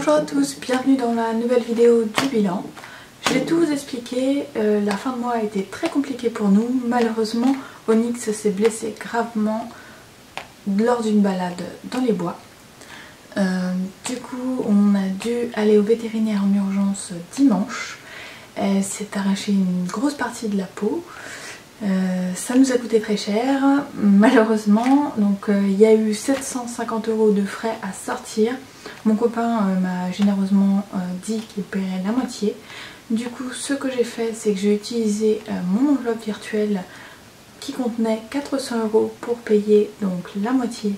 Bonjour à tous, bienvenue dans la nouvelle vidéo du bilan. Je vais tout vous expliquer, la fin de mois a été très compliquée pour nous. Malheureusement, Onyx s'est blessé gravement lors d'une balade dans les bois. Du coup, on a dû aller au vétérinaire en urgence dimanche. Elle s'est arrachée une grosse partie de la peau. Ça nous a coûté très cher, malheureusement. Donc il y a eu 750 € de frais à sortir. Mon copain m'a généreusement dit qu'il paierait la moitié. Du coup, ce que j'ai fait, c'est que j'ai utilisé mon enveloppe virtuelle qui contenait 400 € pour payer donc la moitié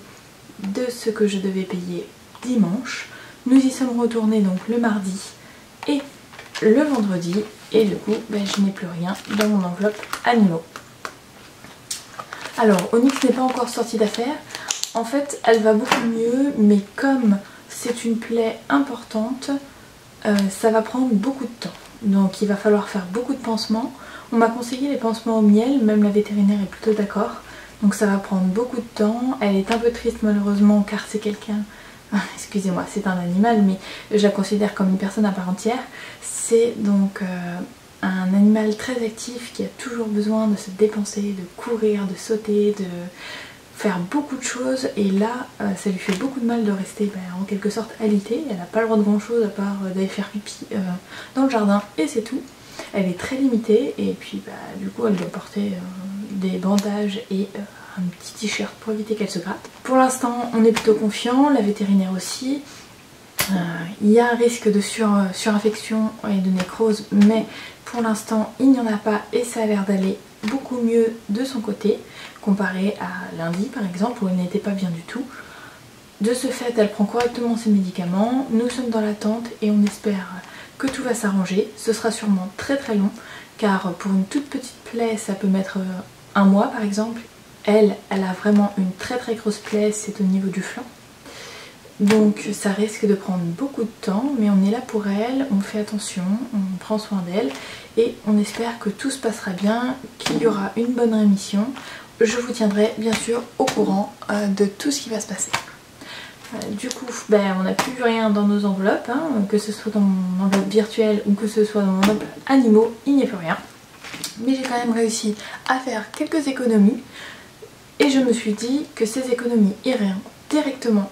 de ce que je devais payer dimanche. Nous y sommes retournés donc le mardi et le vendredi, et du coup je n'ai plus rien dans mon enveloppe animaux. Alors Onyx n'est pas encore sortie d'affaire. En fait elle va beaucoup mieux, mais comme c'est une plaie importante, ça va prendre beaucoup de temps. Donc il va falloir faire beaucoup de pansements. On m'a conseillé les pansements au miel, même la vétérinaire est plutôt d'accord. Donc ça va prendre beaucoup de temps. Elle est un peu triste malheureusement car c'est quelqu'un... Excusez-moi, c'est un animal, mais je la considère comme une personne à part entière. C'est donc un animal très actif qui a toujours besoin de se dépenser, de courir, de sauter, de faire beaucoup de choses. Et là, ça lui fait beaucoup de mal de rester en quelque sorte alitée. Elle n'a pas le droit de grand chose à part d'aller faire pipi dans le jardin et c'est tout. Elle est très limitée et puis du coup elle doit porter des bandages et un petit t-shirt pour éviter qu'elle se gratte. Pour l'instant on est plutôt confiant, la vétérinaire aussi. Il y a un risque de surinfection et de nécrose, mais pour l'instant il n'y en a pas et ça a l'air d'aller beaucoup mieux de son côté comparé à lundi par exemple où elle n'était pas bien du tout. De ce fait elle prend correctement ses médicaments, nous sommes dans l'attente et on espère que tout va s'arranger. Ce sera sûrement très très long car pour une toute petite plaie ça peut mettre un mois par exemple. Elle a vraiment une très très grosse plaie, c'est au niveau du flanc. Donc ça risque de prendre beaucoup de temps, mais on est là pour elle, on fait attention, on prend soin d'elle et on espère que tout se passera bien, qu'il y aura une bonne rémission. Je vous tiendrai bien sûr au courant de tout ce qui va se passer. Du coup, on n'a plus rien dans nos enveloppes, que ce soit dans mon enveloppe virtuelle ou que ce soit dans mon enveloppe animaux, il n'y a plus rien. Mais j'ai quand même réussi à faire quelques économies. Et je me suis dit que ces économies iraient directement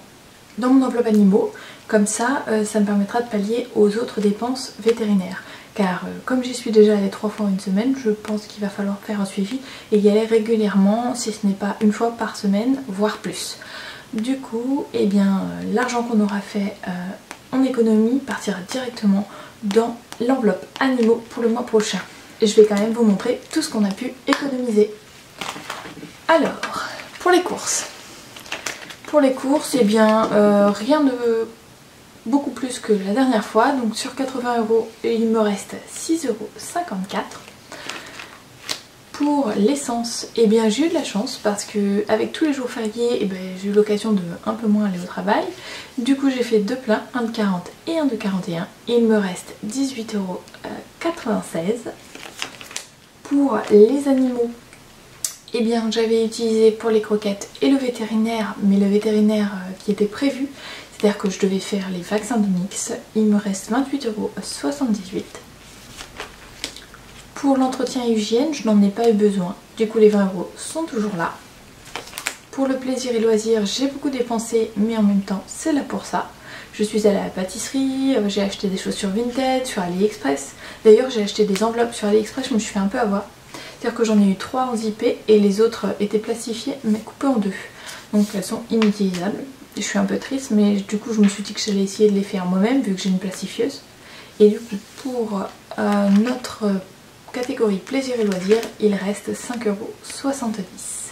dans mon enveloppe animaux, comme ça, ça me permettra de pallier aux autres dépenses vétérinaires. Car comme j'y suis déjà allée 3 fois en une semaine, je pense qu'il va falloir faire un suivi et y aller régulièrement, si ce n'est pas une fois par semaine, voire plus. Du coup, l'argent qu'on aura fait en économie partira directement dans l'enveloppe animaux pour le mois prochain. Et je vais quand même vous montrer tout ce qu'on a pu économiser. Alors, pour les courses. Rien de beaucoup plus que la dernière fois. Donc sur 80 €, il me reste 6,54 €. Pour l'essence, j'ai eu de la chance parce que avec tous les jours fériés, j'ai eu l'occasion de un peu moins aller au travail. Du coup j'ai fait 2 pleins, un de 40 et un de 41. Il me reste 18,96 €. Pour les animaux, j'avais utilisé pour les croquettes et le vétérinaire, mais le vétérinaire qui était prévu, c'est-à-dire que je devais faire les vaccins d'Onyx. Il me reste 28,78 €. Pour l'entretien et hygiène, je n'en ai pas eu besoin, du coup les 20 € sont toujours là. Pour le plaisir et loisirs, j'ai beaucoup dépensé, mais en même temps c'est là pour ça. Je suis allée à la pâtisserie, j'ai acheté des chaussures vintage sur AliExpress. D'ailleurs j'ai acheté des enveloppes sur AliExpress, je me suis fait un peu avoir. C'est-à-dire que j'en ai eu 3 en zippé et les autres étaient plastifiées mais coupées en 2. Donc elles sont inutilisables. Je suis un peu triste, mais du coup je me suis dit que j'allais essayer de les faire moi-même vu que j'ai une plastifieuse. Et du coup pour notre catégorie plaisir et loisirs, il reste 5,70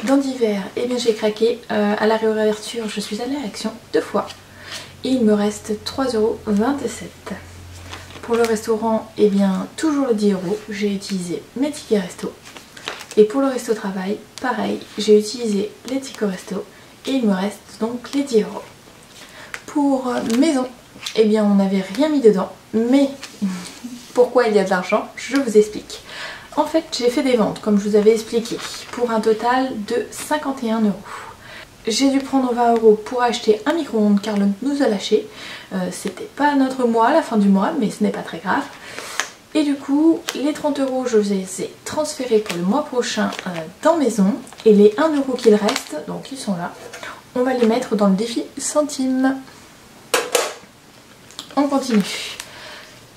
€. Dans divers, j'ai craqué. À la réouverture, je suis allée à Action 2 fois. Et il me reste 3,27 €. Pour le restaurant, toujours le 10 €, j'ai utilisé mes tickets resto. Et pour le resto travail, pareil, j'ai utilisé les tickets resto et il me reste donc les 10 €. Pour maison, on n'avait rien mis dedans, mais pourquoi il y a de l'argent, je vous explique. En fait, j'ai fait des ventes, comme je vous avais expliqué, pour un total de 51 €. j'ai dû prendre 20 € pour acheter un micro-ondes car l'autre nous a lâché. C'était pas notre mois à la fin du mois, mais ce n'est pas très grave. Et du coup, les 30 € je les ai transférés pour le mois prochain dans Maison. Et les 1 € qu'il reste, donc ils sont là, on va les mettre dans le défi centimes. On continue.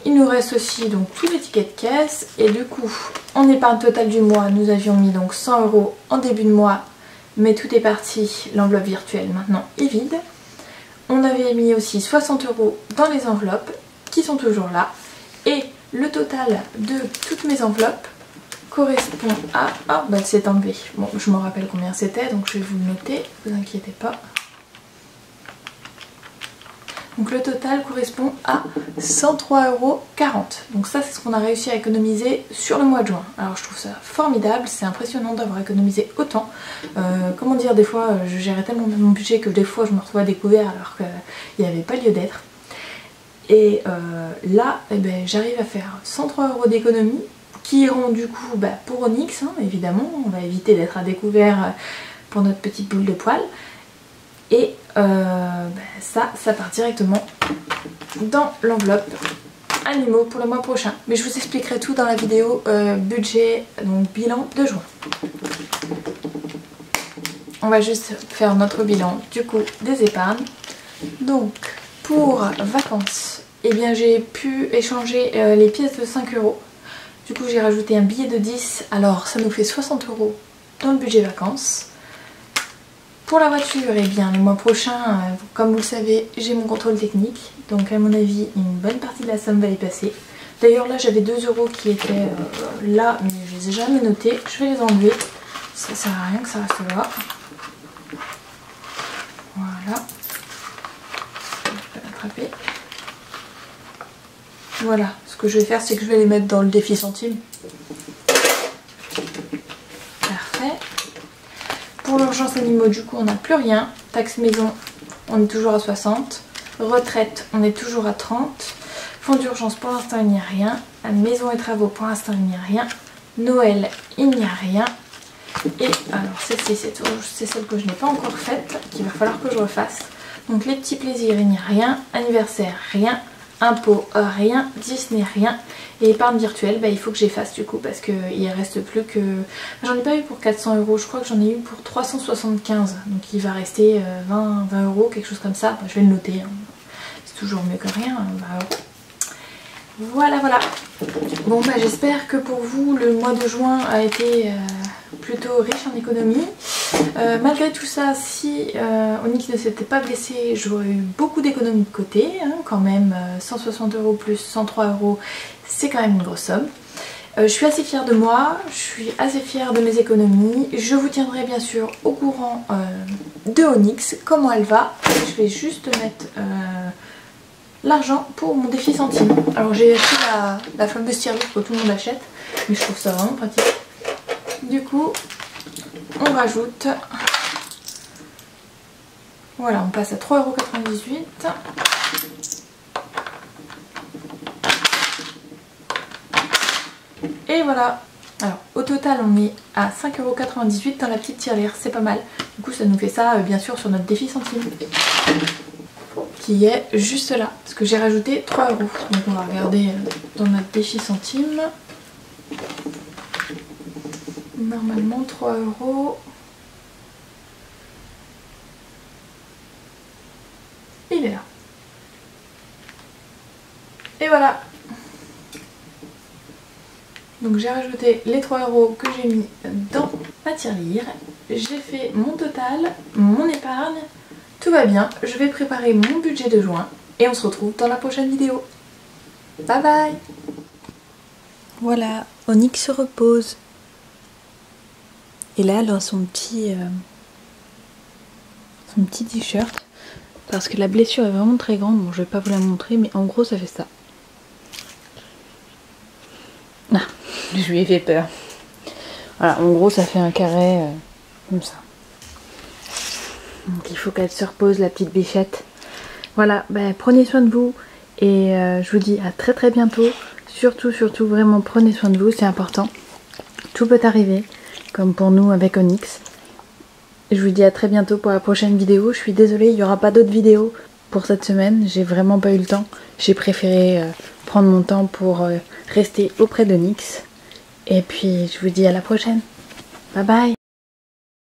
Il nous reste aussi donc tous les tickets de caisse. Et du coup, en épargne totale du mois, nous avions mis donc 100 € en début de mois. Mais tout est parti, l'enveloppe virtuelle maintenant est vide. On avait mis aussi 60 € dans les enveloppes qui sont toujours là. Et le total de toutes mes enveloppes correspond à... Ah bah c'est enlevé. Bon, je me rappelle combien c'était, donc je vais vous le noter, ne vous inquiétez pas. Donc le total correspond à 103,40 €. Donc ça c'est ce qu'on a réussi à économiser sur le mois de juin. Alors je trouve ça formidable, c'est impressionnant d'avoir économisé autant. Comment dire, des fois je gérais tellement mon budget que des fois je me retrouvais à découvert alors qu'il n'y avait pas lieu d'être. Et là eh ben, j'arrive à faire 103 € d'économie qui iront du coup pour Onyx, hein, évidemment. On va éviter d'être à découvert pour notre petite boule de poil. Et ça part directement dans l'enveloppe animaux pour le mois prochain. Mais je vous expliquerai tout dans la vidéo budget, donc bilan de juin. On va juste faire notre bilan du coup des épargnes. Donc pour vacances, eh bien j'ai pu échanger les pièces de 5 €. Du coup j'ai rajouté un billet de 10, alors ça nous fait 60 € dans le budget vacances. Pour la voiture, eh bien le mois prochain, comme vous le savez, j'ai mon contrôle technique. Donc à mon avis, une bonne partie de la somme va y passer. D'ailleurs là j'avais 2 € qui étaient là, mais je les ai jamais notés. Je vais les enlever. Ça sert à rien que ça reste là. Voilà. Je vais l'attraper. Voilà. Ce que je vais faire, c'est que je vais les mettre dans le défi centime. Parfait. Pour l'urgence animaux, du coup, on n'a plus rien. Taxe maison, on est toujours à 60. Retraite, on est toujours à 30. Fonds d'urgence, pour l'instant, il n'y a rien. Maison et travaux, pour l'instant, il n'y a rien. Noël, il n'y a rien. Et alors, celle-ci, c'est celle que je n'ai pas encore faite, qu'il va falloir que je refasse. Donc, les petits plaisirs, il n'y a rien. Anniversaire, rien. Impôts, rien. Disney, rien. Et épargne virtuelle, il faut que j'efface du coup parce qu'il reste plus que... J'en ai pas eu pour 400 €, je crois que j'en ai eu pour 375. Donc il va rester 20 €, quelque chose comme ça. Je vais le noter, hein. C'est toujours mieux que rien, 20 €. Voilà, voilà. Bon j'espère que pour vous le mois de juin a été plutôt riche en économie. Malgré tout ça, si Onyx ne s'était pas blessé, j'aurais eu beaucoup d'économies de côté, hein, quand même. 160 € plus 103 €, c'est quand même une grosse somme. Je suis assez fière de moi, je suis assez fière de mes économies. Je vous tiendrai bien sûr au courant de Onyx, comment elle va. Je vais juste mettre l'argent pour mon défi centime. Alors j'ai acheté la fameuse tirelire que tout le monde achète, mais je trouve ça vraiment pratique. Du coup, on rajoute... Voilà, on passe à 3,98 €. Et voilà. Alors au total on est à 5,98 € dans la petite tirelire, c'est pas mal. Du coup ça nous fait ça bien sûr sur notre défi centime, qui est juste là, parce que j'ai rajouté 3 €. Donc on va regarder dans notre défi centime. Normalement 3 €. Il est là. Et voilà. Donc j'ai rajouté les 3 € que j'ai mis dans ma tirelire. J'ai fait mon total, mon épargne. Tout va bien. Je vais préparer mon budget de juin. Et on se retrouve dans la prochaine vidéo. Bye bye. Voilà, Onyx se repose. Et là, elle a son petit t-shirt. Parce que la blessure est vraiment très grande. Bon, je vais pas vous la montrer, mais en gros, ça fait ça. Ah, je lui ai fait peur. Voilà, en gros, ça fait un carré comme ça. Donc, il faut qu'elle se repose, la petite bichette. Voilà, prenez soin de vous. Et je vous dis à très très bientôt. Surtout, surtout, vraiment, prenez soin de vous, c'est important. Tout peut arriver, comme pour nous avec Onyx. Je vous dis à très bientôt pour la prochaine vidéo. Je suis désolée, il n'y aura pas d'autres vidéos pour cette semaine. J'ai vraiment pas eu le temps. J'ai préféré prendre mon temps pour rester auprès de Nyx. Et puis je vous dis à la prochaine. Bye bye.